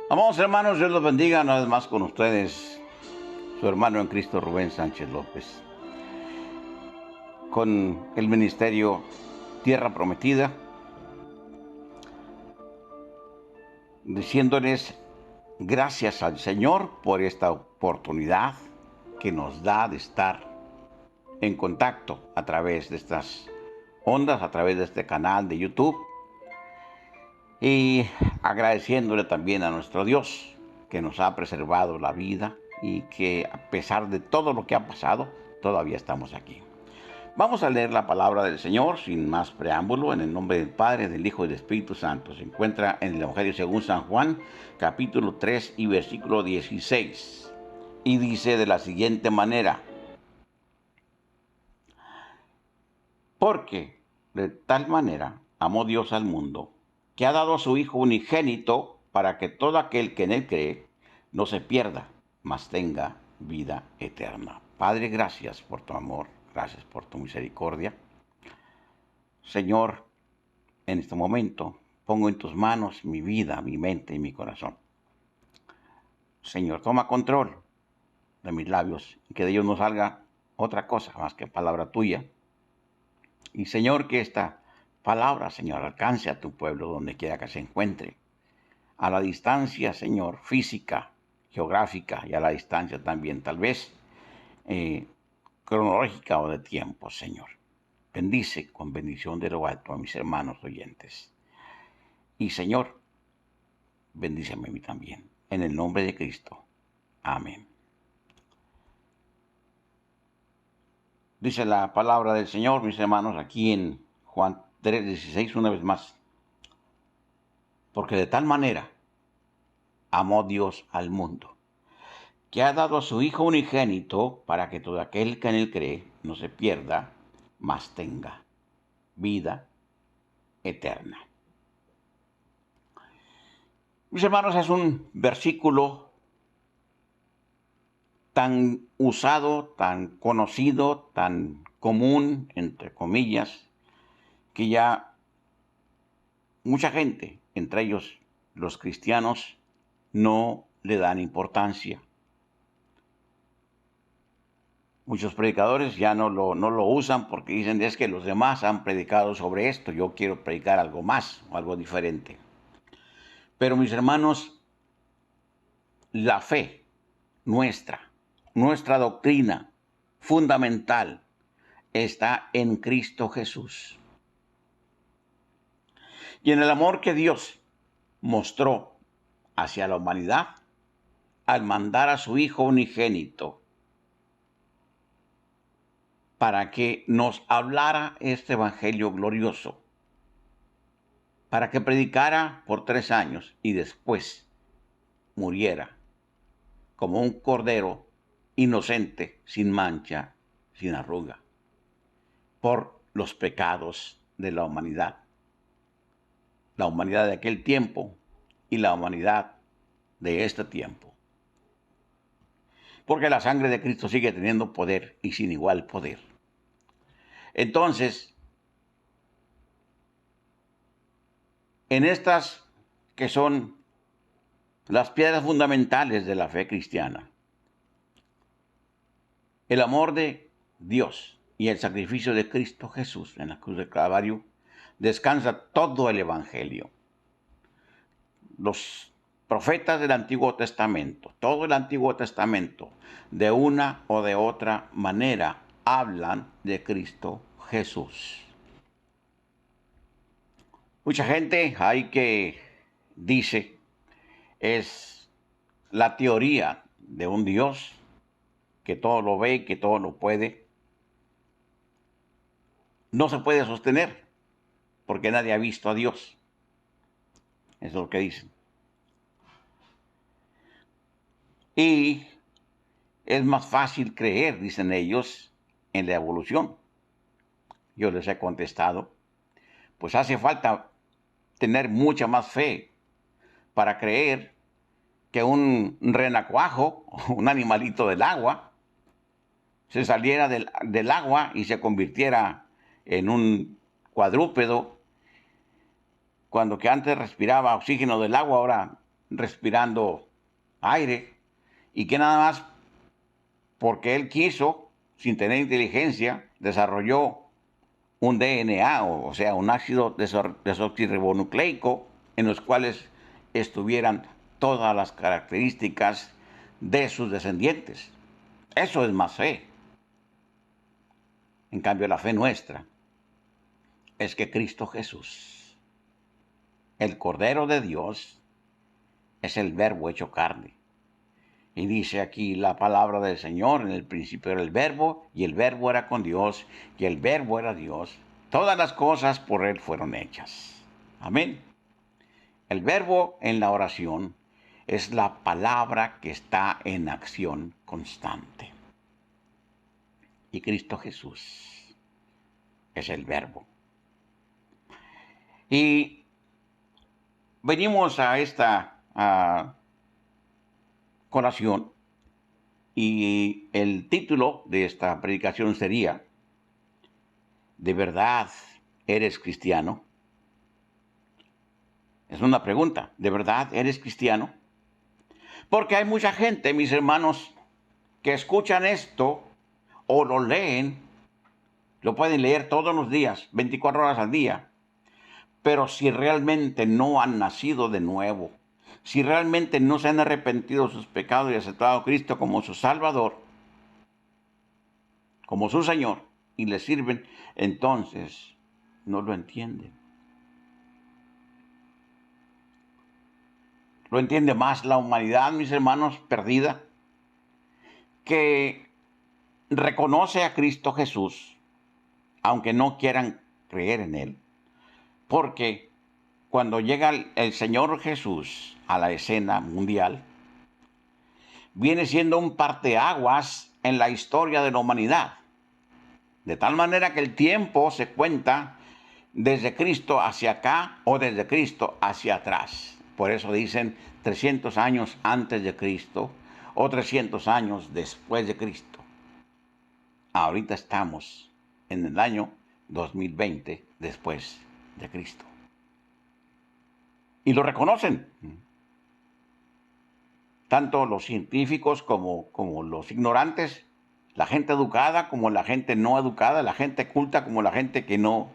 Amados hermanos, Dios los bendiga una vez más con ustedes, su hermano en Cristo Rubén Sánchez López, con el ministerio Tierra Prometida, diciéndoles gracias al Señor por esta oportunidad que nos da de estar en contacto a través de estas ondas, a través de este canal de YouTube, y agradeciéndole también a nuestro Dios que nos ha preservado la vida y que a pesar de todo lo que ha pasado, todavía estamos aquí. Vamos a leer la palabra del Señor sin más preámbulo, en el nombre del Padre, del Hijo y del Espíritu Santo. Se encuentra en el Evangelio según San Juan, capítulo 3 y versículo 16. Y dice de la siguiente manera: porque de tal manera amó Dios al mundo, que ha dado a su Hijo unigénito, para que todo aquel que en él cree no se pierda, mas tenga vida eterna. Padre, gracias por tu amor, gracias por tu misericordia. Señor, en este momento pongo en tus manos mi vida, mi mente y mi corazón. Señor, toma control de mis labios y que de ellos no salga otra cosa más que palabra tuya. Y Señor, que esta palabra, Señor, alcance a tu pueblo donde quiera que se encuentre. A la distancia, Señor, física, geográfica y a la distancia también, tal vez cronológica o de tiempo, Señor. Bendice con bendición de lo alto a mis hermanos oyentes. Y Señor, bendíceme a mí también. En el nombre de Cristo. Amén. Dice la palabra del Señor, mis hermanos, aquí en Juan 3:16, una vez más. Porque de tal manera amó Dios al mundo, que ha dado a su Hijo unigénito, para que todo aquel que en él cree no se pierda, mas tenga vida eterna. Mis hermanos, es un versículo tan usado, tan conocido, tan común, entre comillas, que ya mucha gente, entre ellos los cristianos, no le dan importancia. Muchos predicadores ya no lo usan porque dicen: es que los demás han predicado sobre esto, yo quiero predicar algo más o algo diferente. Pero mis hermanos, la fe nuestra doctrina fundamental está en Cristo Jesús. Y en el amor que Dios mostró hacia la humanidad al mandar a su Hijo unigénito para que nos hablara este evangelio glorioso, para que predicara por 3 años y después muriera como un cordero inocente, sin mancha, sin arruga, por los pecados de la humanidad de aquel tiempo y la humanidad de este tiempo. Porque la sangre de Cristo sigue teniendo poder y sin igual poder. Entonces, en estas que son las piedras fundamentales de la fe cristiana, el amor de Dios y el sacrificio de Cristo Jesús en la cruz del Calvario, descansa todo el Evangelio. Los profetas del Antiguo Testamento, todo el Antiguo Testamento, de una o de otra manera, hablan de Cristo Jesús. Mucha gente hay que dice es la teoría de un Dios que todo lo ve, que todo lo puede. No se puede sostener porque nadie ha visto a Dios. Eso es lo que dicen. Y es más fácil creer, dicen ellos, en la evolución. Yo les he contestado, pues hace falta tener mucha más fe para creer que un renacuajo, un animalito del agua, se saliera del agua y se convirtiera en un cuadrúpedo, cuando que antes respiraba oxígeno del agua, ahora respirando aire y que nada más porque él quiso, sin tener inteligencia, desarrolló un DNA, o sea, un ácido desoxirribonucleico, en los cuales estuvieran todas las características de sus descendientes. Eso es más fe. En cambio, la fe nuestra es que Cristo Jesús, el Cordero de Dios, es el Verbo hecho carne. Y dice aquí la palabra del Señor: en el principio era el Verbo, y el Verbo era con Dios, y el Verbo era Dios. Todas las cosas por Él fueron hechas. Amén. El verbo en la oración es la palabra que está en acción constante. Y Cristo Jesús es el verbo. Y venimos a esta colación, y el título de esta predicación sería: ¿de verdad eres cristiano? Es una pregunta. ¿De verdad eres cristiano? Porque hay mucha gente, mis hermanos, que escuchan esto o lo leen, lo pueden leer todos los días, 24 horas al día, pero si realmente no han nacido de nuevo, si realmente no se han arrepentido de sus pecados y aceptado a Cristo como su Salvador, como su Señor, y le sirven, entonces no lo entienden. Lo entiende más la humanidad, mis hermanos, perdida, que reconoce a Cristo Jesús, aunque no quieran creer en Él. Porque cuando llega el Señor Jesús a la escena mundial, viene siendo un parteaguas en la historia de la humanidad. De tal manera que el tiempo se cuenta desde Cristo hacia acá o desde Cristo hacia atrás. Por eso dicen 300 años antes de Cristo o 300 años después de Cristo. Ahorita estamos en el año 2020 después de Cristo. Y lo reconocen. Tanto los científicos como los ignorantes, la gente educada como la gente no educada, la gente culta como la gente que no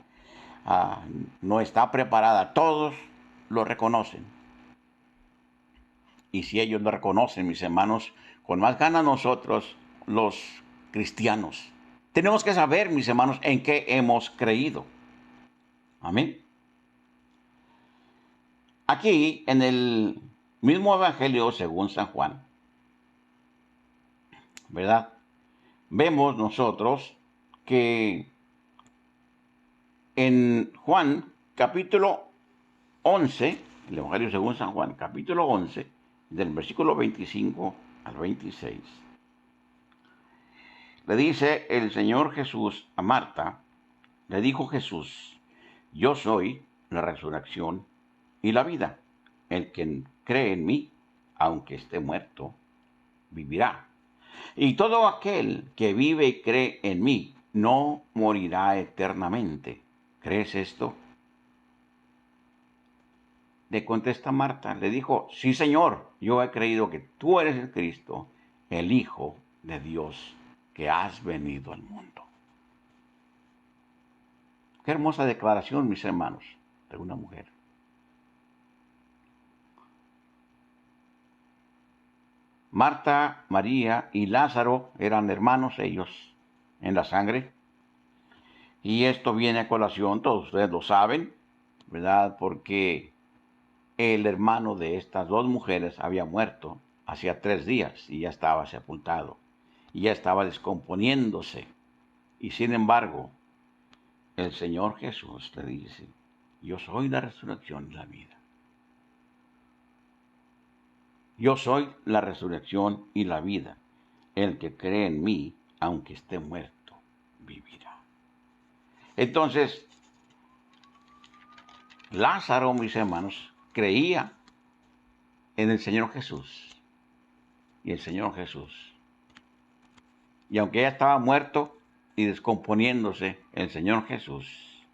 está preparada. Todos lo reconocen. Y si ellos lo reconocen, mis hermanos, con más ganas nosotros, los cristianos, tenemos que saber, mis hermanos, en qué hemos creído. Amén. Aquí, en el mismo Evangelio según San Juan, ¿verdad? Vemos nosotros que en Juan capítulo 11, el Evangelio según San Juan, capítulo 11, del versículo 25 al 26, le dice el Señor Jesús a Marta, le dijo Jesús: yo soy la resurrección y la vida. El que cree en mí, aunque esté muerto, vivirá. Y todo aquel que vive y cree en mí no morirá eternamente. ¿Crees esto? Le contesta Marta, le dijo: sí, Señor, yo he creído que tú eres el Cristo, el Hijo de Dios, que has venido al mundo. Qué hermosa declaración, mis hermanos, de una mujer. Marta, María y Lázaro eran hermanos ellos en la sangre. Y esto viene a colación, todos ustedes lo saben, ¿verdad? Porque el hermano de estas dos mujeres había muerto hacía 3 días y ya estaba sepultado. Y ya estaba descomponiéndose. Y sin embargo, el Señor Jesús le dice: yo soy la resurrección y la vida. Yo soy la resurrección y la vida. El que cree en mí, aunque esté muerto, vivirá. Entonces, Lázaro, mis hermanos, creía en el Señor Jesús. Y el Señor Jesús. Y aunque ya estaba muerto y descomponiéndose, el Señor Jesús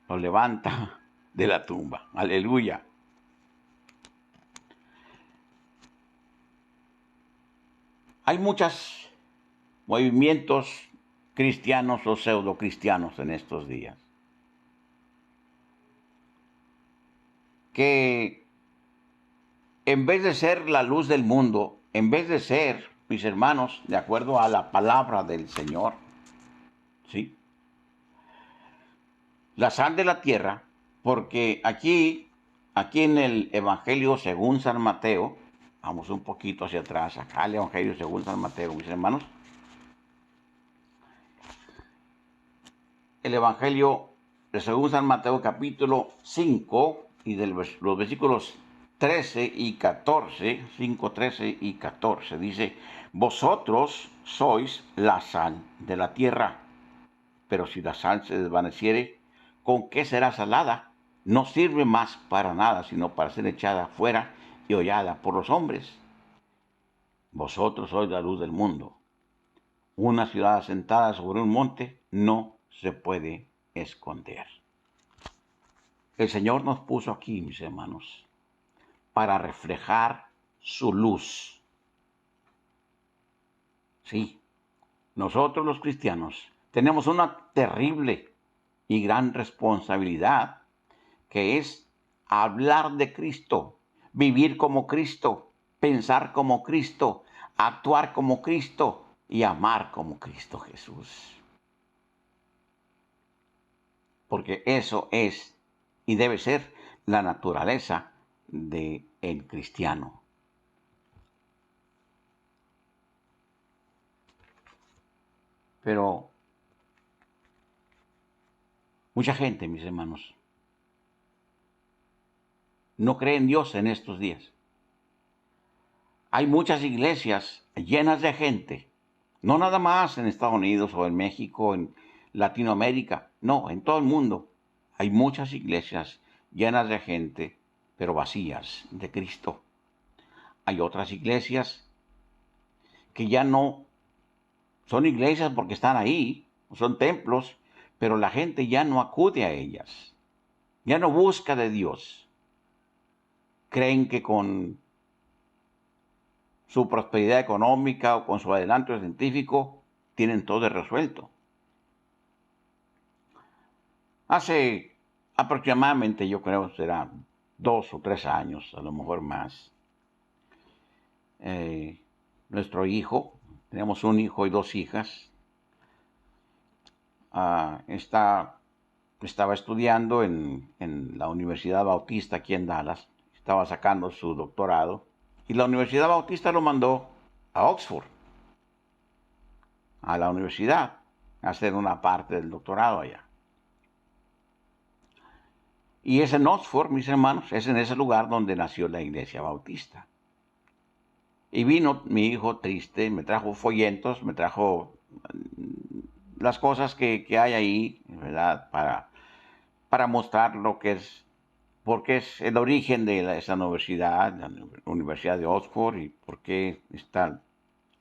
lo levanta de la tumba. Aleluya. Hay muchos movimientos cristianos o pseudo cristianos en estos días que en vez de ser la luz del mundo, en vez de ser, mis hermanos, de acuerdo a la palabra del Señor, ¿sí?, la sal de la tierra, porque aquí en el Evangelio según San Mateo, vamos un poquito hacia atrás, acá el Evangelio según San Mateo, mis hermanos, el Evangelio según San Mateo capítulo 5 y los versículos 13 y 14, 5, 13 y 14, dice, vosotros sois la sal de la tierra, pero si la sal se desvaneciere, ¿con qué será salada? No sirve más para nada, sino para ser echada fuera y hollada por los hombres. Vosotros sois la luz del mundo. Una ciudad asentada sobre un monte no se puede esconder. El Señor nos puso aquí, mis hermanos, para reflejar su luz. Sí, nosotros los cristianos tenemos una terrible y gran responsabilidad, que es hablar de Cristo, vivir como Cristo, pensar como Cristo, actuar como Cristo y amar como Cristo Jesús. Porque eso es y debe ser la naturaleza del cristiano. Pero mucha gente, mis hermanos, no cree en Dios en estos días. Hay muchas iglesias llenas de gente, no nada más en Estados Unidos o en México, en Latinoamérica, no, en todo el mundo. Hay muchas iglesias llenas de gente, pero vacías de Cristo. Hay otras iglesias que ya no son iglesias porque están ahí, son templos, pero la gente ya no acude a ellas, ya no busca de Dios. Creen que con su prosperidad económica o con su adelanto científico tienen todo resuelto. Hace aproximadamente, yo creo, será 2 o 3 años, a lo mejor más, nuestro hijo, tenemos un hijo y 2 hijas, estaba estudiando en la Universidad Bautista aquí en Dallas, estaba sacando su doctorado, y la Universidad Bautista lo mandó a Oxford, a la universidad, a hacer una parte del doctorado allá. Y es en Oxford, mis hermanos, es en ese lugar donde nació la Iglesia Bautista. Y vino mi hijo triste, me trajo folletos, me trajo las cosas que hay ahí, ¿verdad? Para mostrar lo que es, porque es el origen de esa universidad, la Universidad de Oxford, y por qué está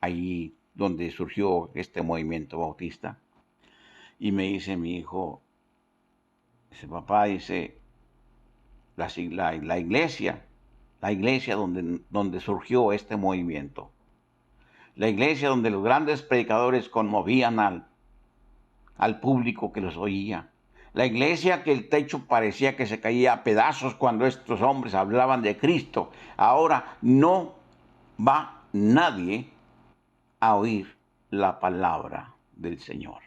ahí donde surgió este movimiento bautista. Y me dice mi hijo, dice, papá, dice, la iglesia donde surgió este movimiento, la iglesia donde los grandes predicadores conmovían al público que los oía, la iglesia que el techo parecía que se caía a pedazos cuando estos hombres hablaban de Cristo. Ahora no va nadie a oír la palabra del Señor.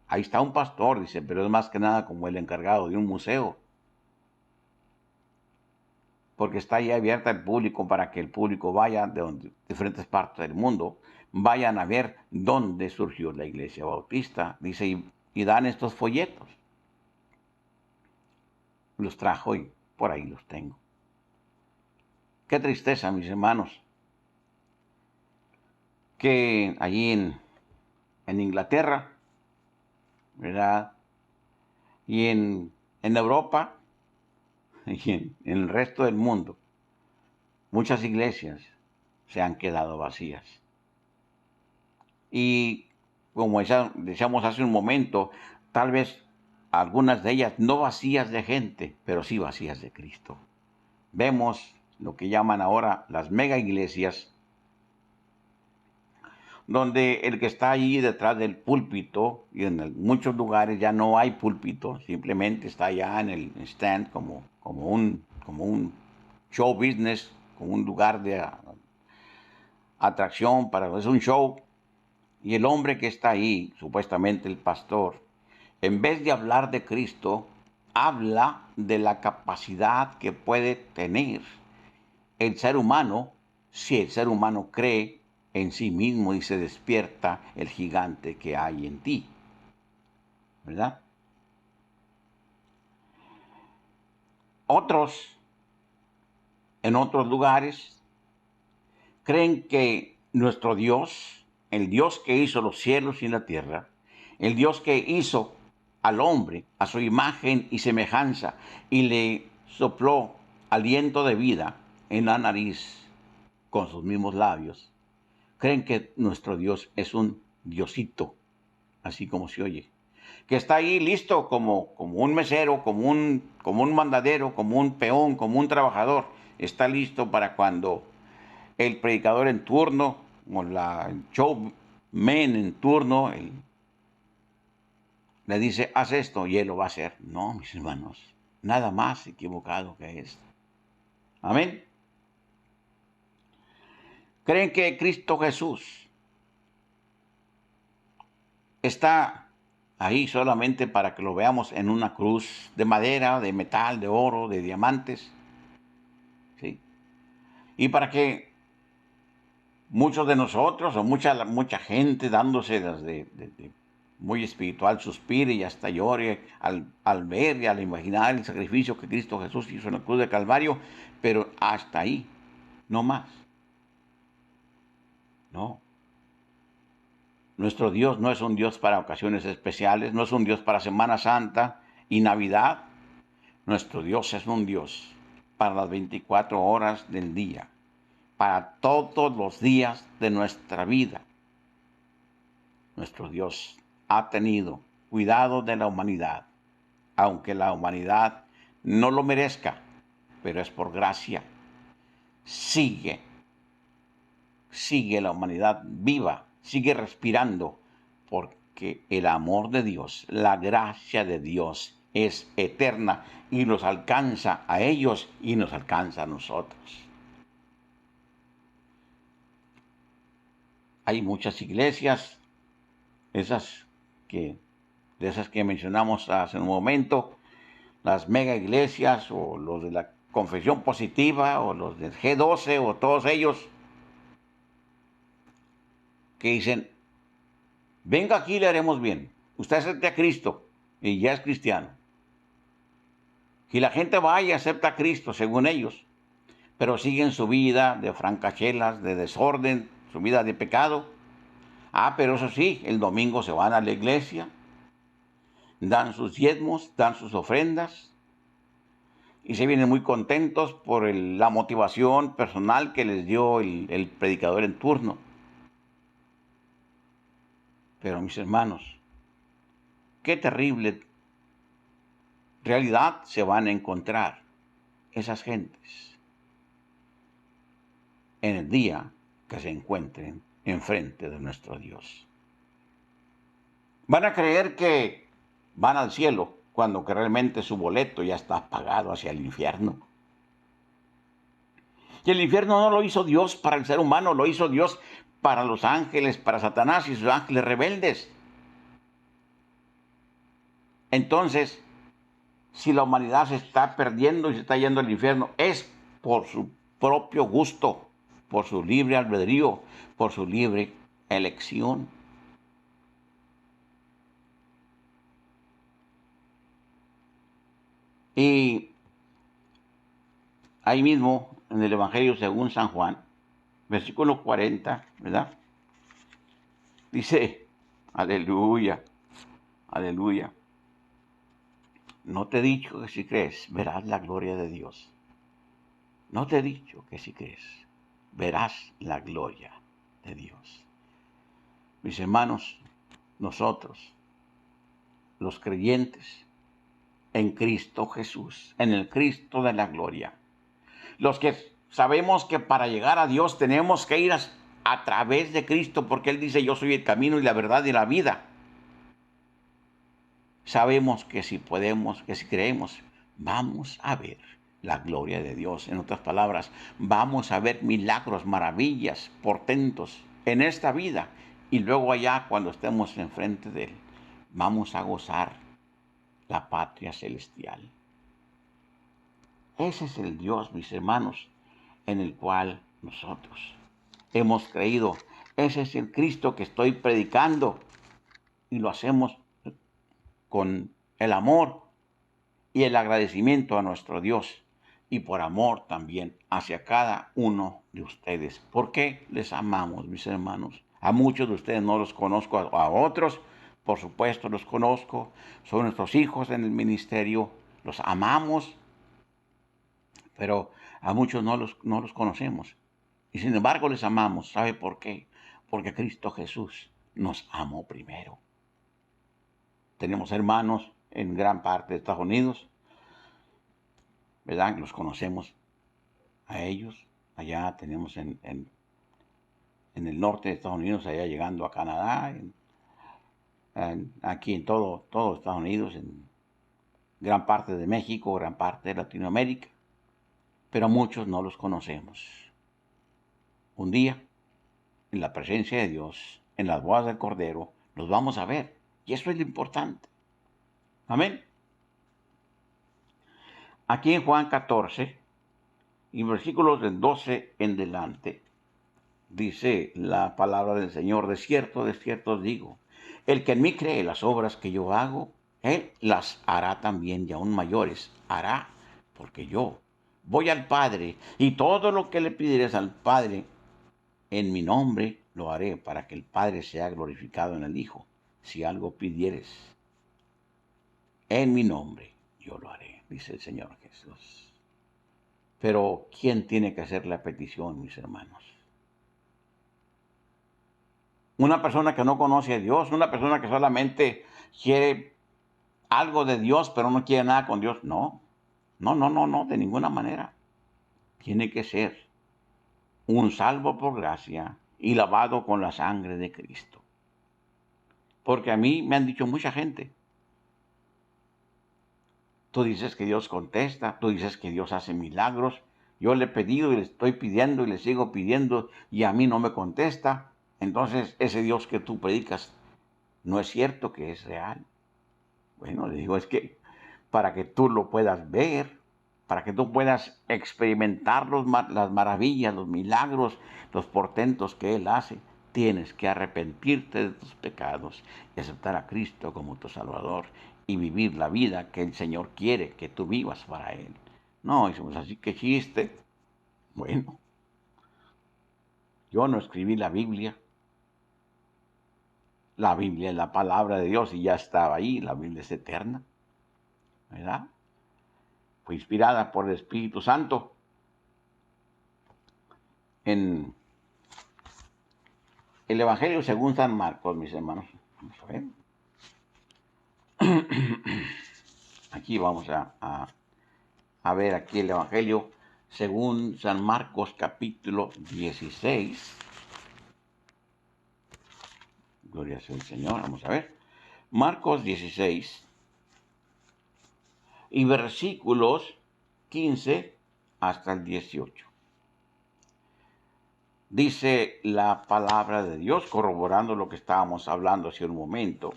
Ahí está un pastor, dice, pero es más que nada como el encargado de un museo, porque está ahí abierta al público para que el público vaya de diferentes partes del mundo, vayan a ver dónde surgió la Iglesia Bautista, dice, y dan estos folletos. Los trajo y por ahí los tengo. Qué tristeza, mis hermanos, que allí en Inglaterra, ¿verdad? Y en Europa y en el resto del mundo, muchas iglesias se han quedado vacías. Y como decíamos hace un momento, tal vez algunas de ellas no vacías de gente, pero sí vacías de Cristo. Vemos lo que llaman ahora las mega iglesias, donde el que está ahí detrás del púlpito, y en muchos lugares ya no hay púlpito, simplemente está allá en el stand como un show business, como un lugar de atracción es un show. Y el hombre que está ahí, supuestamente el pastor, en vez de hablar de Cristo, habla de la capacidad que puede tener el ser humano si el ser humano cree en sí mismo y se despierta el gigante que hay en ti, ¿verdad? Otros, en otros lugares, creen que nuestro Dios, el Dios que hizo los cielos y la tierra, el Dios que hizo al hombre a su imagen y semejanza y le sopló aliento de vida en la nariz con sus mismos labios, creen que nuestro Dios es un diosito, así como se oye, que está ahí listo como un mesero, como un mandadero, como un peón, como un trabajador, está listo para cuando el predicador en turno, o el showman en turno, le dice, haz esto, y él lo va a hacer. No, mis hermanos, nada más equivocado que esto. Amén. Creen que Cristo Jesús está ahí solamente para que lo veamos en una cruz de madera, de metal, de oro, de diamantes, ¿sí? Y para que muchos de nosotros, o mucha gente dándose de muy espiritual, suspire y hasta llore al ver y al imaginar el sacrificio que Cristo Jesús hizo en la cruz de Calvario, pero hasta ahí, no más. No. Nuestro Dios no es un Dios para ocasiones especiales, no es un Dios para Semana Santa y Navidad. Nuestro Dios es un Dios para las 24 horas del día, para todos los días de nuestra vida. Nuestro Dios ha tenido cuidado de la humanidad, aunque la humanidad no lo merezca, pero es por gracia. Sigue la humanidad viva, sigue respirando, porque el amor de Dios, la gracia de Dios es eterna y nos alcanza a ellos y nos alcanza a nosotros. Hay muchas iglesias, de esas que mencionamos hace un momento, las mega iglesias o los de la confesión positiva o los del G12 o todos ellos que dicen, venga aquí y le haremos bien. Usted acepte a Cristo y ya es cristiano. Y la gente va y acepta a Cristo según ellos, pero siguen su vida de francachelas, de desorden, su vida de pecado. Pero eso sí, el domingo se van a la iglesia, dan sus diezmos, dan sus ofrendas, y se vienen muy contentos por la motivación personal que les dio el predicador en turno. Pero mis hermanos, qué terrible realidad se van a encontrar esas gentes en el día que se encuentren enfrente de nuestro Dios. Van a creer que van al cielo cuando que realmente su boleto ya está pagado hacia el infierno. Y el infierno no lo hizo Dios para el ser humano, lo hizo Dios para los ángeles, para Satanás y sus ángeles rebeldes. Entonces, si la humanidad se está perdiendo y se está yendo al infierno, es por su propio gusto, por su libre albedrío, por su libre elección. Y ahí mismo, en el Evangelio según San Juan, versículo 40, ¿verdad? Dice, aleluya, aleluya. No te he dicho que si crees, verás la gloria de Dios. No te he dicho que si crees, verás la gloria de Dios. Mis hermanos, nosotros, los creyentes en Cristo Jesús, en el Cristo de la gloria, los que sabemos que para llegar a Dios tenemos que ir a través de Cristo, porque Él dice, yo soy el camino y la verdad y la vida. Sabemos que si podemos, que si creemos, vamos a ver la gloria de Dios. En otras palabras, vamos a ver milagros, maravillas, portentos en esta vida. Y luego allá, cuando estemos enfrente de Él, vamos a gozar la patria celestial. Ese es el Dios, mis hermanos, en el cual nosotros hemos creído. Ese es el Cristo que estoy predicando. Y lo hacemos con el amor y el agradecimiento a nuestro Dios. Y por amor también hacia cada uno de ustedes. Porque les amamos, mis hermanos. A muchos de ustedes no los conozco, a otros, por supuesto, los conozco. Son nuestros hijos en el ministerio. Los amamos, pero a muchos no los conocemos. Y sin embargo les amamos. ¿Sabe por qué? Porque Cristo Jesús nos amó primero. Tenemos hermanos en gran parte de Estados Unidos, ¿verdad? Los conocemos a ellos. Allá tenemos en el norte de Estados Unidos, allá llegando a Canadá, aquí en todo Estados Unidos, en gran parte de México, gran parte de Latinoamérica. Pero muchos no los conocemos. Un día, en la presencia de Dios, en las bodas del Cordero, los vamos a ver. Y eso es lo importante. Amén. Aquí en Juan 14, y versículos del 12 en delante, dice la palabra del Señor: de cierto os digo, el que en mí cree las obras que yo hago, él las hará también, y aún mayores hará, porque yo voy al Padre, y todo lo que le pidieres al Padre en mi nombre lo haré, para que el Padre sea glorificado en el Hijo. Si algo pidieres en mi nombre, yo lo haré, dice el Señor Jesús. Pero ¿quién tiene que hacer la petición, mis hermanos? Una persona que no conoce a Dios, una persona que solamente quiere algo de Dios, pero no quiere nada con Dios. No, no, de ninguna manera. Tiene que ser un salvo por gracia y lavado con la sangre de Cristo. Porque a mí me han dicho mucha gente, tú dices que Dios contesta, tú dices que Dios hace milagros. Yo le he pedido y le estoy pidiendo y le sigo pidiendo y a mí no me contesta. Entonces ese Dios que tú predicas no es cierto que es real. Bueno, le digo, es que para que tú lo puedas ver, para que tú puedas experimentar las maravillas, los milagros, los portentos que Él hace, tienes que arrepentirte de tus pecados y aceptar a Cristo como tu Salvador y vivir la vida que el Señor quiere que tú vivas para Él. No, decimos así, que chiste. Bueno, yo no escribí la Biblia. La Biblia es la palabra de Dios y ya estaba ahí. La Biblia es eterna, ¿verdad? Fue inspirada por el Espíritu Santo. En el Evangelio según San Marcos, mis hermanos. Vamos a ver. Aquí vamos a ver aquí el Evangelio según San Marcos capítulo 16. Gloria sea el Señor. Vamos a ver. Marcos 16 y versículos 15 hasta el 18. Dice la palabra de Dios, corroborando lo que estábamos hablando hace un momento: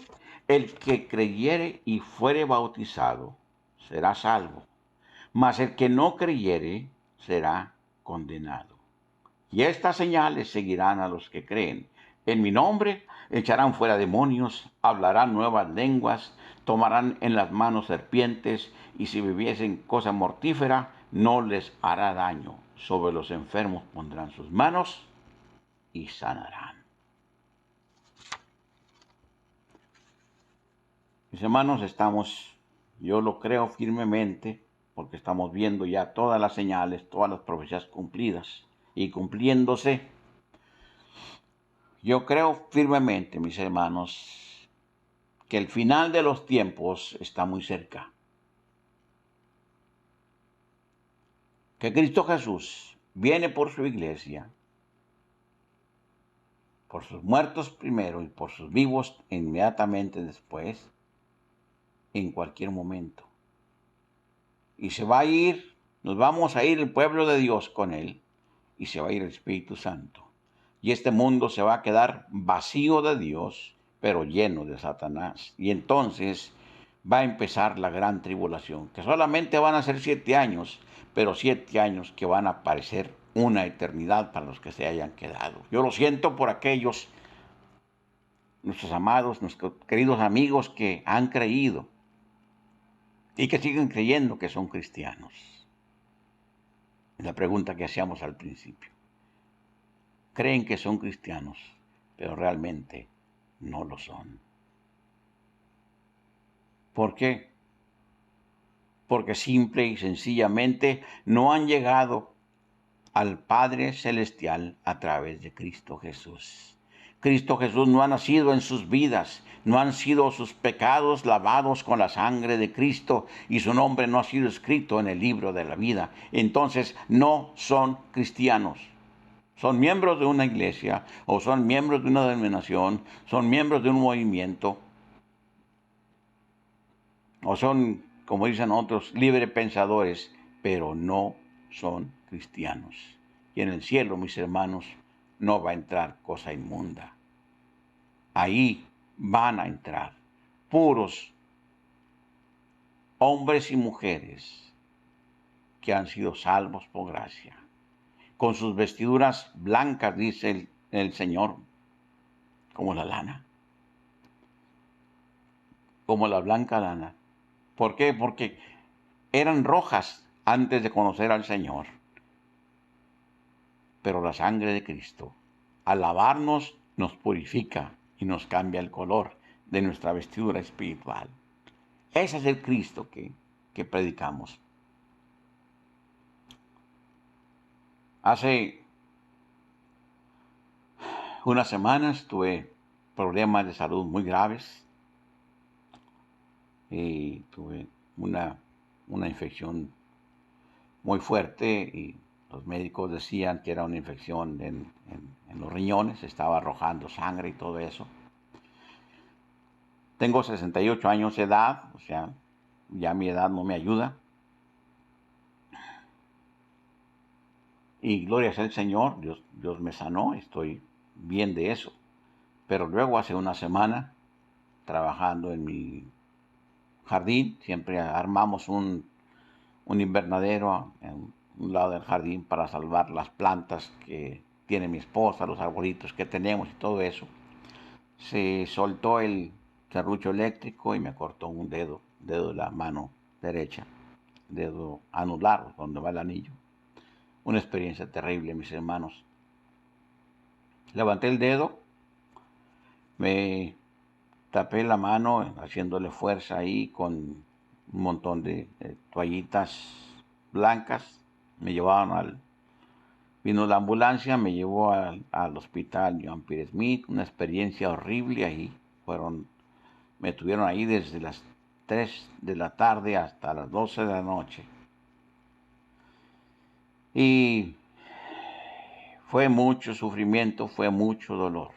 el que creyere y fuere bautizado será salvo, mas el que no creyere será condenado. Y estas señales seguirán a los que creen. En mi nombre echarán fuera demonios, hablarán nuevas lenguas, tomarán en las manos serpientes, y si bebiesen cosa mortífera no les hará daño. Sobre los enfermos pondrán sus manos y sanarán. Mis hermanos, yo lo creo firmemente, porque estamos viendo ya todas las señales, todas las profecías cumplidas y cumpliéndose. Yo creo firmemente, mis hermanos, que el final de los tiempos está muy cerca. Que Cristo Jesús viene por su iglesia. por sus muertos primero y por sus vivos inmediatamente después, en cualquier momento. Y se va a ir, nos vamos a ir el pueblo de Dios con él, y se va a ir el Espíritu Santo. Y este mundo se va a quedar vacío de Dios, pero lleno de Satanás. Y entonces va a empezar la gran tribulación, que solamente van a ser 7 años, pero 7 años que van a parecer una eternidad para los que se hayan quedado. Yo lo siento por aquellos, nuestros amados, nuestros queridos amigos que han creído y que siguen creyendo que son cristianos. Es la pregunta que hacíamos al principio. Creen que son cristianos, pero realmente no lo son. ¿Por qué? Porque simple y sencillamente no han llegado al Padre Celestial a través de Cristo Jesús. Cristo Jesús no ha nacido en sus vidas, no han sido sus pecados lavados con la sangre de Cristo y su nombre no ha sido escrito en el libro de la vida. Entonces no son cristianos. Son miembros de una iglesia o son miembros de una denominación, son miembros de un movimiento o son, como dicen otros, libre pensadores, pero no son cristianos. Y en el cielo, mis hermanos, no va a entrar cosa inmunda. Ahí van a entrar puros hombres y mujeres que han sido salvos por gracia. Con sus vestiduras blancas, dice el Señor, como la lana, como la blanca lana. ¿Por qué? Porque eran rojas antes de conocer al Señor. Pero la sangre de Cristo, al lavarnos, nos purifica y nos cambia el color de nuestra vestidura espiritual. Ese es el Cristo que predicamos. Hace unas semanas tuve problemas de salud muy graves y tuve una infección muy fuerte y los médicos decían que era una infección en los riñones, estaba arrojando sangre y todo eso. Tengo 68 años de edad, o sea, ya mi edad no me ayuda. Y gloria sea al Señor, Dios me sanó, estoy bien de eso. Pero luego hace una semana, trabajando en mi jardín, siempre armamos un invernadero en un lado del jardín para salvar las plantas que tiene mi esposa, los arbolitos que tenemos y todo eso. Se soltó el serrucho eléctrico y me cortó un dedo de la mano derecha, dedo anular, donde va el anillo. Una experiencia terrible, mis hermanos. Levanté el dedo, me tapé la mano haciéndole fuerza ahí con un montón de toallitas blancas. Me llevaron vino la ambulancia, me llevó al hospital Joan Pierre Smith, una experiencia horrible ahí. Me tuvieron ahí desde las 3 de la tarde hasta las 12 de la noche. Y fue mucho sufrimiento, fue mucho dolor.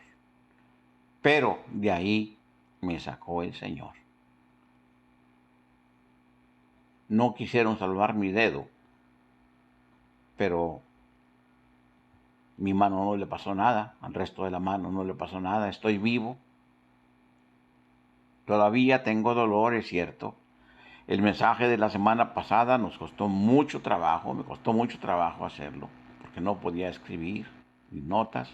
Pero de ahí me sacó el Señor. No quisieron salvar mi dedo, pero mi mano no le pasó nada, al resto de la mano no le pasó nada, estoy vivo. Todavía tengo dolor, es cierto. El mensaje de la semana pasada nos costó mucho trabajo, me costó mucho trabajo hacerlo, porque no podía escribir ni notas.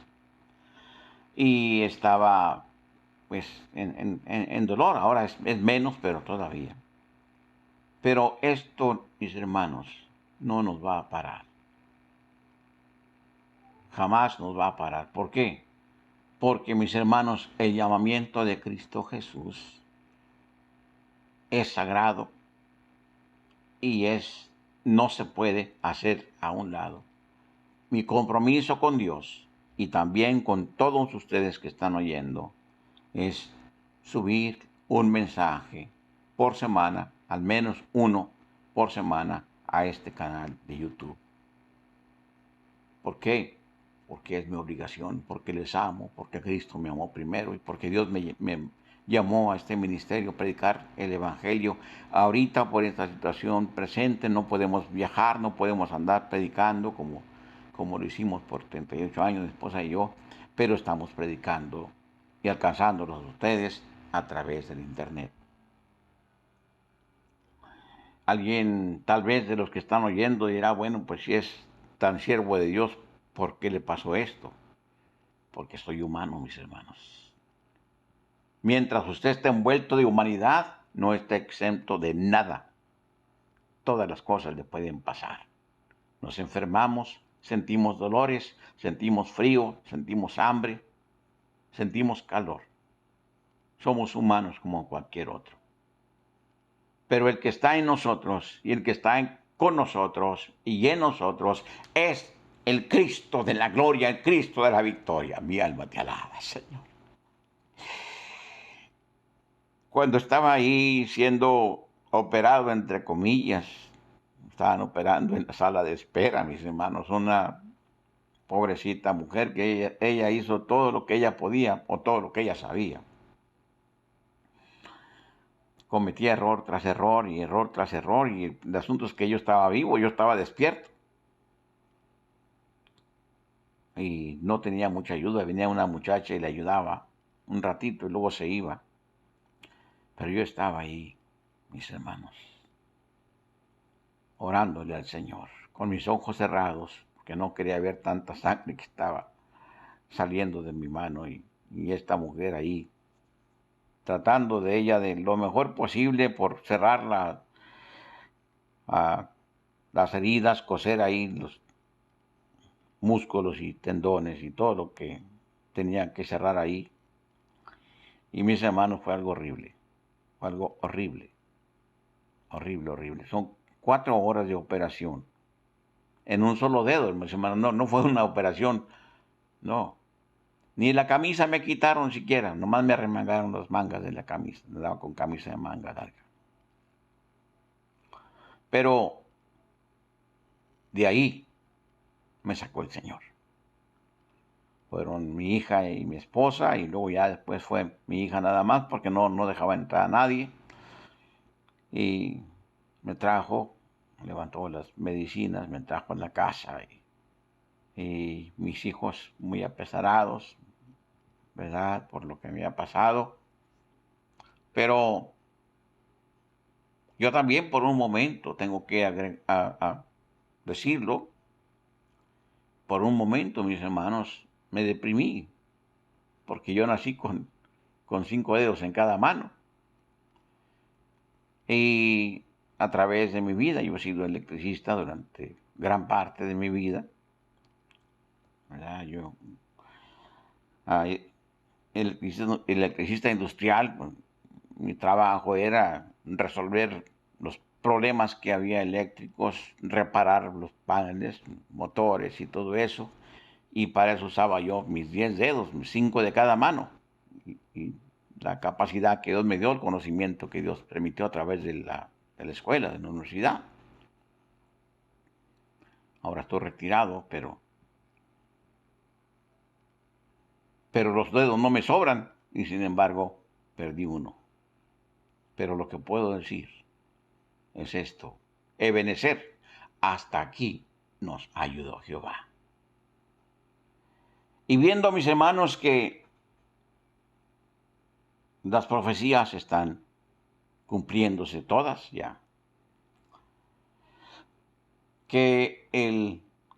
Y estaba pues en dolor, ahora es menos, pero todavía. Pero esto, mis hermanos, no nos va a parar. Jamás nos va a parar. ¿Por qué? Porque, mis hermanos, el llamamiento de Cristo Jesús es sagrado y no se puede hacer a un lado. Mi compromiso con Dios y también con todos ustedes que están oyendo es subir un mensaje por semana, al menos uno por semana, a este canal de YouTube. ¿Por qué? porque es mi obligación, porque les amo, porque Cristo me amó primero y porque Dios me llamó a este ministerio a predicar el Evangelio. Ahorita por esta situación presente no podemos viajar, no podemos andar predicando como lo hicimos por 38 años, mi esposa y yo, pero estamos predicando y alcanzándolos a ustedes a través del Internet. Alguien tal vez de los que están oyendo dirá, bueno, pues si es tan siervo de Dios, ¿por qué le pasó esto? Porque soy humano, mis hermanos. Mientras usted esté envuelto de humanidad, no está exento de nada. Todas las cosas le pueden pasar. Nos enfermamos, sentimos dolores, sentimos frío, sentimos hambre, sentimos calor. Somos humanos como cualquier otro. Pero el que está en nosotros y el que está con nosotros y en nosotros es el Cristo de la gloria, el Cristo de la victoria. Mi alma te alaba, Señor. Cuando estaba ahí siendo operado, entre comillas, estaban operando en la sala de espera, mis hermanos, una pobrecita mujer que ella hizo todo lo que ella podía o todo lo que ella sabía. Cometía error tras error y error tras error, y el asunto es que yo estaba vivo, yo estaba despierto. Y no tenía mucha ayuda, venía una muchacha y le ayudaba un ratito y luego se iba. Pero yo estaba ahí, mis hermanos, orándole al Señor, con mis ojos cerrados, porque no quería ver tanta sangre que estaba saliendo de mi mano y esta mujer ahí, tratando de ella de lo mejor posible por cerrar las heridas, coser ahí los músculos y tendones y todo lo que tenía que cerrar ahí. Y mis hermanos, fue algo horrible, fue algo horrible, horrible, horrible. Son 4 horas de operación en un solo dedo, mis hermanos. No fue una operación, no. Ni la camisa me quitaron siquiera, nomás me arremangaron las mangas de la camisa, me daba con camisa de manga larga. Pero de ahí me sacó el Señor. Fueron mi hija y mi esposa, y luego ya después fue mi hija nada más, porque no dejaba entrar a nadie. Y me trajo, levantó las medicinas, me trajo en la casa, y mis hijos muy apesarados, ¿verdad?, por lo que me había pasado. Pero yo también por un momento, tengo que decirlo, por un momento, mis hermanos, me deprimí, porque yo nací con 5 dedos en cada mano. Y a través de mi vida, yo he sido electricista durante gran parte de mi vida, ¿verdad? Yo, electricista industrial, pues, mi trabajo era resolver los problemas que había eléctricos, reparar los paneles, motores y todo eso. Y para eso usaba yo mis 10 dedos, 5 de cada mano. Y la capacidad que Dios me dio, el conocimiento que Dios permitió a través de la escuela, de la universidad. Ahora estoy retirado, pero los dedos no me sobran y sin embargo perdí uno. Pero lo que puedo decir es esto: Ebenezer, hasta aquí nos ayudó Jehová. Y viendo, mis hermanos, que las profecías están cumpliéndose todas ya, que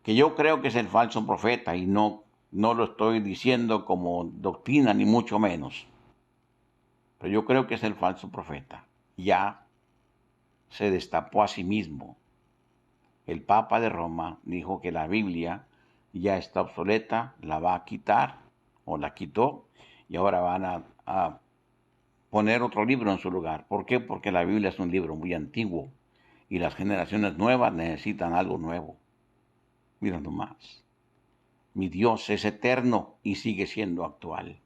yo creo que es el falso profeta, y no lo estoy diciendo como doctrina ni mucho menos, pero yo creo que es el falso profeta, ya se destapó a sí mismo. El Papa de Roma dijo que la Biblia ya está obsoleta, la va a quitar o la quitó, y ahora van a poner otro libro en su lugar. ¿Por qué? Porque la Biblia es un libro muy antiguo y las generaciones nuevas necesitan algo nuevo. Mira nomás. Mi Dios es eterno y sigue siendo actual.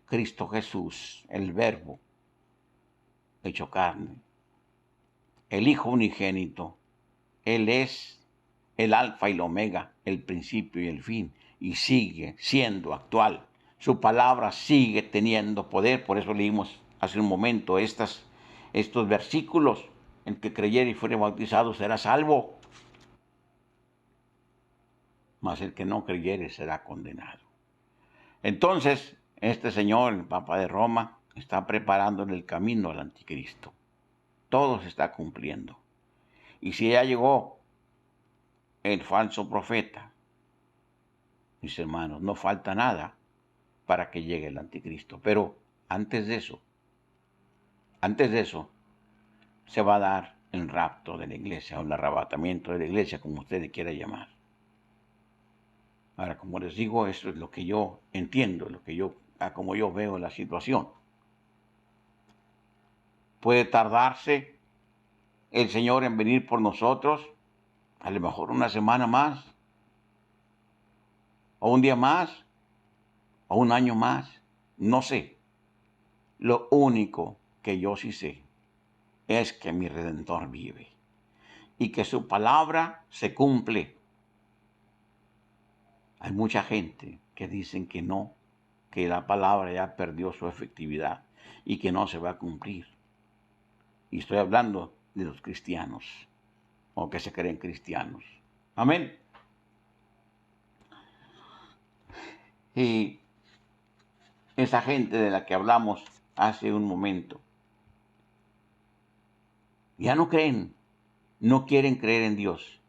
Cristo Jesús, el Verbo hecho carne, el Hijo unigénito. Él es el alfa y el omega, el principio y el fin. y sigue siendo actual. Su palabra sigue teniendo poder. Por eso leímos hace un momento estos versículos. El que creyere y fuere bautizado será salvo, mas el que no creyere será condenado. Entonces, este señor, el Papa de Roma, está preparando el camino al anticristo. Todo se está cumpliendo. Y si ya llegó el falso profeta, mis hermanos, no falta nada para que llegue el anticristo. Pero antes de eso, se va a dar el rapto de la iglesia o el arrebatamiento de la iglesia, como usted le quiera llamar. Ahora, como les digo, eso es lo que yo entiendo, como yo veo la situación. Puede tardarse el Señor en venir por nosotros, a lo mejor una semana más, o un día más, o un año más, no sé. Lo único que yo sí sé es que mi Redentor vive y que su palabra se cumple. Hay mucha gente que dicen que no, que la palabra ya perdió su efectividad y que no se va a cumplir. Y estoy hablando de los cristianos, o que se creen cristianos. Amén. Y esa gente de la que hablamos hace un momento, ya no creen, no quieren creer en Dios.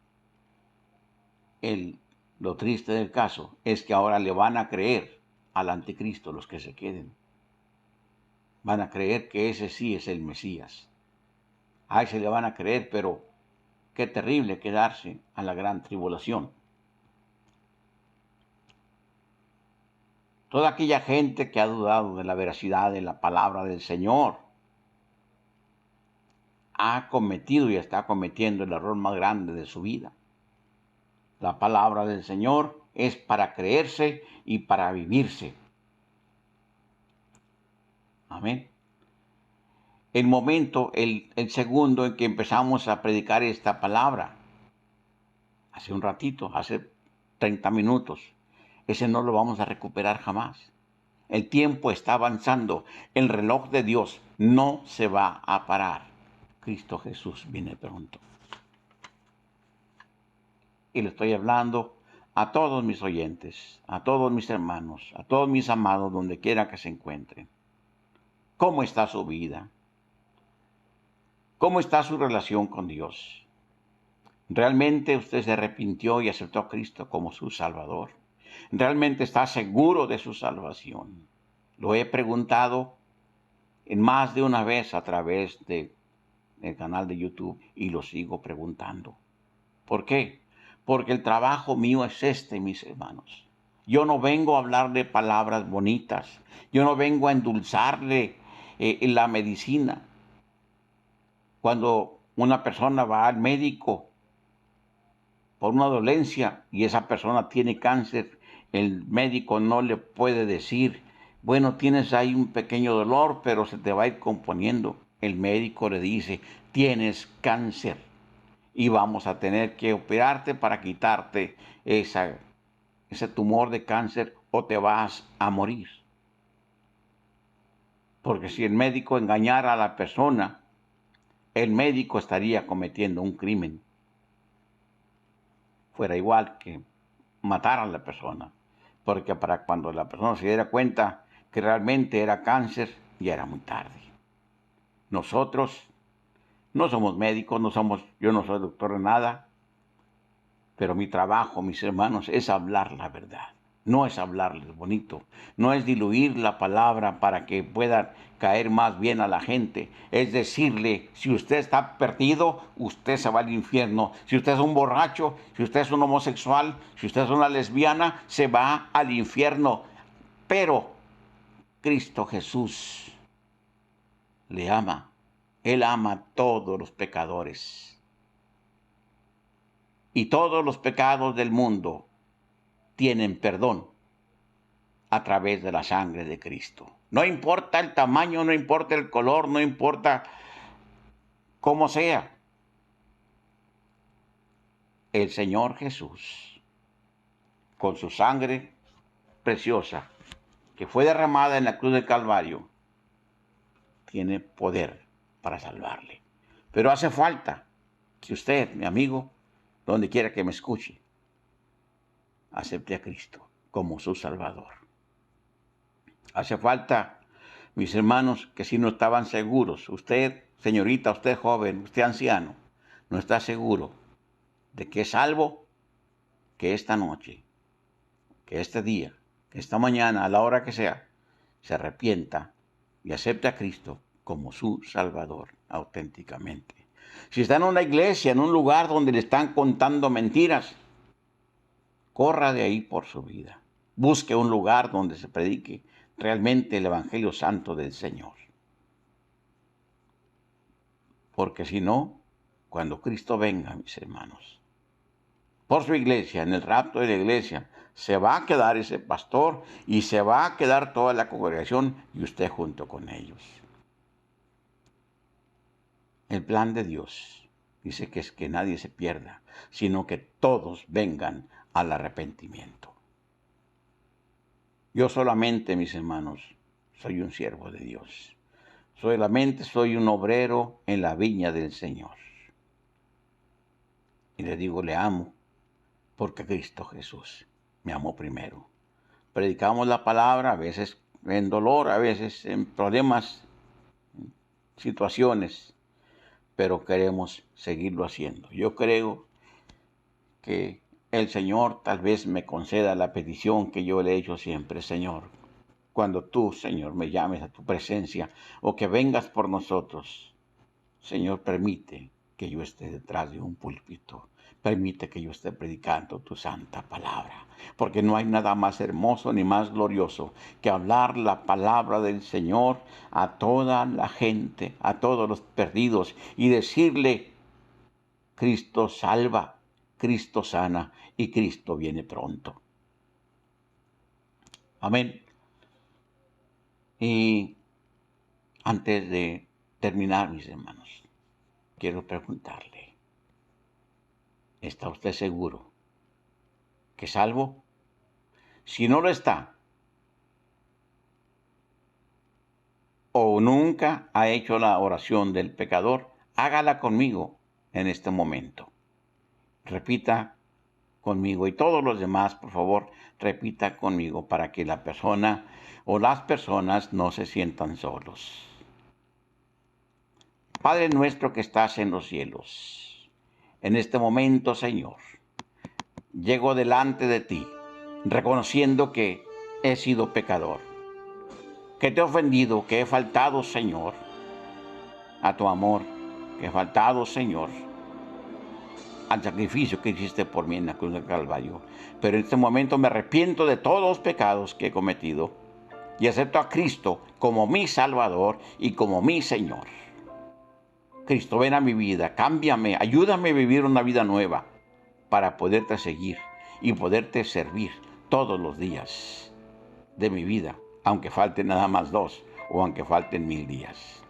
Lo triste del caso es que ahora le van a creer al anticristo los que se queden. Van a creer que ese sí es el Mesías. A ese le van a creer, pero qué terrible quedarse a la gran tribulación. Toda aquella gente que ha dudado de la veracidad de la palabra del Señor ha cometido y está cometiendo el error más grande de su vida. La palabra del Señor es para creerse y para vivirse. Amén. El segundo en que empezamos a predicar esta palabra, hace un ratito, hace 30 minutos, ese no lo vamos a recuperar jamás. El tiempo está avanzando, el reloj de Dios no se va a parar. Cristo Jesús viene pronto. Y le estoy hablando a todos mis oyentes, a todos mis hermanos, a todos mis amados, donde quiera que se encuentren. ¿Cómo está su vida? ¿Cómo está su relación con Dios? ¿Realmente usted se arrepintió y aceptó a Cristo como su Salvador? ¿Realmente está seguro de su salvación? Lo he preguntado en más de una vez a través del canal de YouTube y lo sigo preguntando. ¿Por qué? Porque el trabajo mío es este, mis hermanos. Yo no vengo a hablarle palabras bonitas. Yo no vengo a endulzarle la medicina. Cuando una persona va al médico por una dolencia y esa persona tiene cáncer, el médico no le puede decir, bueno, tienes ahí un pequeño dolor, pero se te va a ir componiendo. El médico le dice, tienes cáncer y vamos a tener que operarte para quitarte ese tumor de cáncer o te vas a morir. Porque si el médico engañara a la persona, el médico estaría cometiendo un crimen. Fuera igual que matar a la persona. Porque para cuando la persona se diera cuenta que realmente era cáncer, ya era muy tarde. Nosotros no somos médicos, yo no soy doctor de nada, pero mi trabajo, mis hermanos, es hablar la verdad. No es hablarles bonito, no es diluir la palabra para que pueda caer más bien a la gente. Es decirle, si usted está perdido, usted se va al infierno. Si usted es un borracho, si usted es un homosexual, si usted es una lesbiana, se va al infierno. Pero Cristo Jesús le ama. Él ama a todos los pecadores. Y todos los pecados del mundo tienen perdón a través de la sangre de Cristo. No importa el tamaño, no importa el color, no importa cómo sea. El Señor Jesús, con su sangre preciosa que fue derramada en la cruz del Calvario, tiene poder para salvarle. Pero hace falta que usted, mi amigo, donde quiera que me escuche, acepte a Cristo como su Salvador. Hace falta, mis hermanos, que si no estaban seguros, usted, señorita, usted joven, usted anciano, no está seguro de que es salvo, que esta noche, que este día, que esta mañana, a la hora que sea, se arrepienta y acepte a Cristo como su Salvador auténticamente. Si está en una iglesia, en un lugar donde le están contando mentiras, corra de ahí por su vida. Busque un lugar donde se predique realmente el Evangelio Santo del Señor. Porque si no, cuando Cristo venga, mis hermanos, por su iglesia, en el rapto de la iglesia, se va a quedar ese pastor y se va a quedar toda la congregación y usted junto con ellos. El plan de Dios dice que es que nadie se pierda, sino que todos vengan al arrepentimiento. Yo solamente, mis hermanos, soy un siervo de Dios. Solamente soy un obrero en la viña del Señor. Y le digo, le amo, porque Cristo Jesús me amó primero. Predicamos la palabra, a veces en dolor, a veces en problemas, situaciones, pero queremos seguirlo haciendo. Yo creo que el Señor tal vez me conceda la petición que yo le he hecho siempre. Señor, cuando tú, Señor, me llames a tu presencia o que vengas por nosotros, Señor, permite que yo esté detrás de un púlpito. Permite que yo esté predicando tu santa palabra, porque no hay nada más hermoso ni más glorioso que hablar la palabra del Señor a toda la gente, a todos los perdidos, y decirle, Cristo salva, Cristo sana y Cristo viene pronto. Amén. Y antes de terminar, mis hermanos, quiero preguntarle, ¿está usted seguro que es salvo? Si no lo está, o nunca ha hecho la oración del pecador, hágala conmigo en este momento. Repita conmigo, y todos los demás, por favor, repita conmigo para que la persona o las personas no se sientan solos. Padre nuestro que estás en los cielos, en este momento, Señor, llego delante de ti, reconociendo que he sido pecador, que te he ofendido, que he faltado, Señor, a tu amor, que he faltado, Señor, al sacrificio que hiciste por mí en la cruz del Calvario. Pero en este momento me arrepiento de todos los pecados que he cometido y acepto a Cristo como mi Salvador y como mi Señor. Cristo, ven a mi vida, cámbiame, ayúdame a vivir una vida nueva para poderte seguir y poderte servir todos los días de mi vida, aunque falten nada más 2 o aunque falten 1000 días.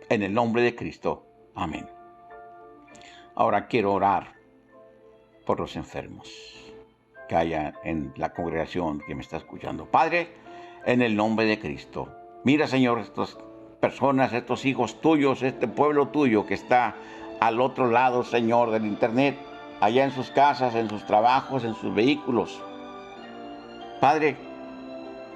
En el nombre de Cristo, amén. Ahora quiero orar por los enfermos que haya en la congregación que me está escuchando. Padre, en el nombre de Cristo, mira, Señor, estas personas, estos hijos tuyos, este pueblo tuyo que está al otro lado, Señor, del internet, allá en sus casas, en sus trabajos, en sus vehículos. Padre,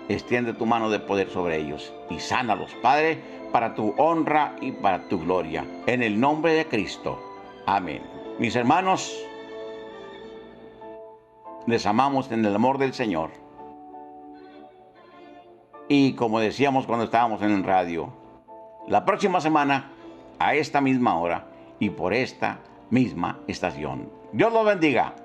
extiende tu mano de poder sobre ellos y sánalos, Padre, para tu honra y para tu gloria. En el nombre de Cristo. Amén. Mis hermanos, les amamos en el amor del Señor. Y como decíamos cuando estábamos en el radio, la próxima semana, a esta misma hora y por esta misma estación. Dios los bendiga.